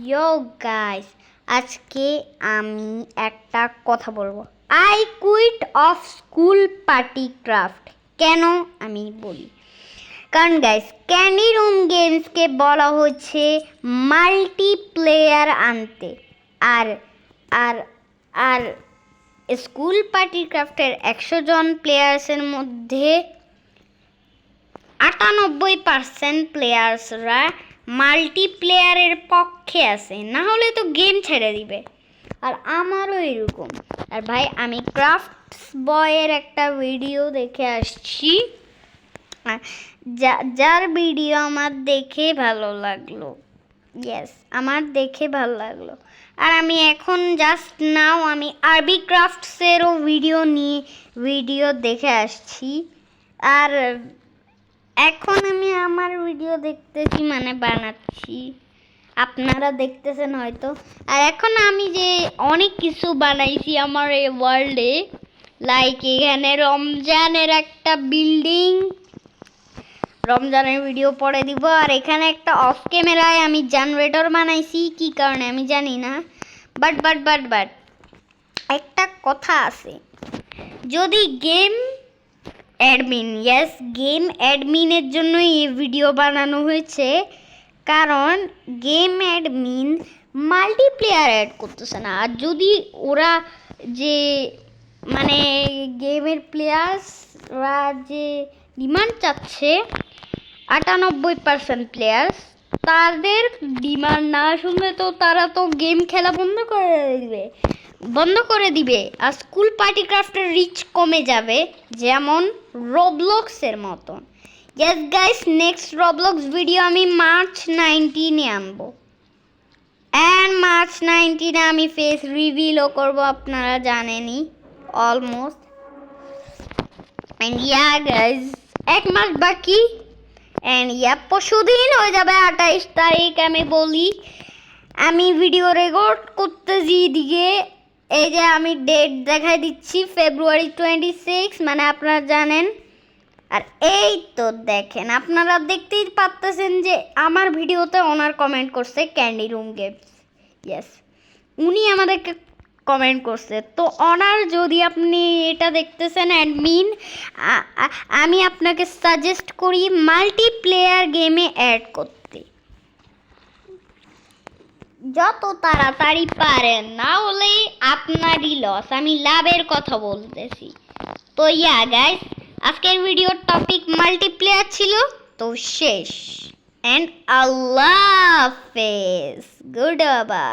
ইয়ো guys, আজকে আমি একটা কথা বলবো। I quit of school party craft. কেন আমি বলি, কারণ গাইস ক্যান্ডি রুম গেমসকে বলা হচ্ছে মাল্টিপ্লেয়ার আনতে, আর আর আর স্কুল পার্টি ক্রাফটের 100 জন প্লেয়ার্সের মধ্যে 98% প্লেয়ার্সরা মাল্টিপ্লেয়ারের পক্ষে আছে, না হলে তো গেম ছেড়ে দিবে। আর আমারও এরকম। আর ভাই আমি ক্রাফটস বয়ের একটা ভিডিও দেখে আসছি, যার ভিডিও আমার দেখে ভালো লাগলো। আমার দেখে ভালো লাগলো। আর আমি এখন জাস্ট নাও আমি আরবি ক্রাফটসেরও ভিডিও দেখে আসছি। আর এখন আমি আমার ভিডিও দেখতেছি, মানে বানাচ্ছি, আপনারা দেখতেছেন হয়তো। আর এখন আমি যে অনেক কিছু বানাইছি আমার এই ওয়ার্ল্ডে, লাইক এখানে রমজানের একটা বিল্ডিং, রমজানের ভিডিও পরে দিব। আর এখানে একটা অফ ক্যামেরায় আমি জেনারেটর বানাইছি, কি কারণে আমি জানি না, বাট একটা কথা আছে, যদি গেম অ্যাডমিনের জন্য এই ভিডিও বানানো হয়েছে, কারণ গেম অ্যাডমিন মাল্টিপ্লেয়ার অ্যাড করতেছে না। আর যদি ওরা যে মানে গেমের প্লেয়ার্সরা যে ডিমান্ড চাচ্ছে 98% প্লেয়ার্স, তাদের ডিমান্ড না শুনলে তো তারা তো গেম খেলা বন্ধ করে দিবে। আর স্কুল পার্টি ক্রাফটের রিচ কমে যাবে, যেমন রবলক্সের মতন। ইয়েস গাইস, নেক্সট রবলক্স ভিডিও আমি মার্চ 19-এ আনবো। অ্যান্ড মার্চ 19-এ আমি ফেস রিভিলও করবো, আপনারা জানেনই অলমোস্ট। অ্যান্ড ইয়া গাইস, 1 মাস বাকি। অ্যান্ড ইয়া পরশুদিন হয়ে যাবে 28 তারিখ। আমি বলি, আমি ভিডিও রেকর্ড করতেছি দিকে, এই যে আমি ডেট দেখাই দিচ্ছি, ফেব্রুয়ারি 26, মানে আপনারা জানেন। আর এই তো দেখেন, আপনারা দেখতেই পাচ্ছেন যে আমার ভিডিওতে ওনার কমেন্ট করছে ক্যান্ডি রুম গেমস। ইয়েস, উনি আমাদেরকে কমেন্ট করছে। তো ওনার, যদি আপনি এটা দেখতেছেন অ্যাডমিন, আমি আপনাকে সাজেস্ট করি মাল্টিপ্লেয়ার গেমে অ্যাড করতে, যত তাড়াতাড়ি পারেন, না হলে আপনারই লস। আমি লাভের কথা বলতেছি। তো ইয়া গাইস, আজকের ভিডিওর টপিক মাল্টিপ্লেয়ার ছিল, তো শেষ। অ্যান্ড আল্লাহ হাফেজ, গুড বাই।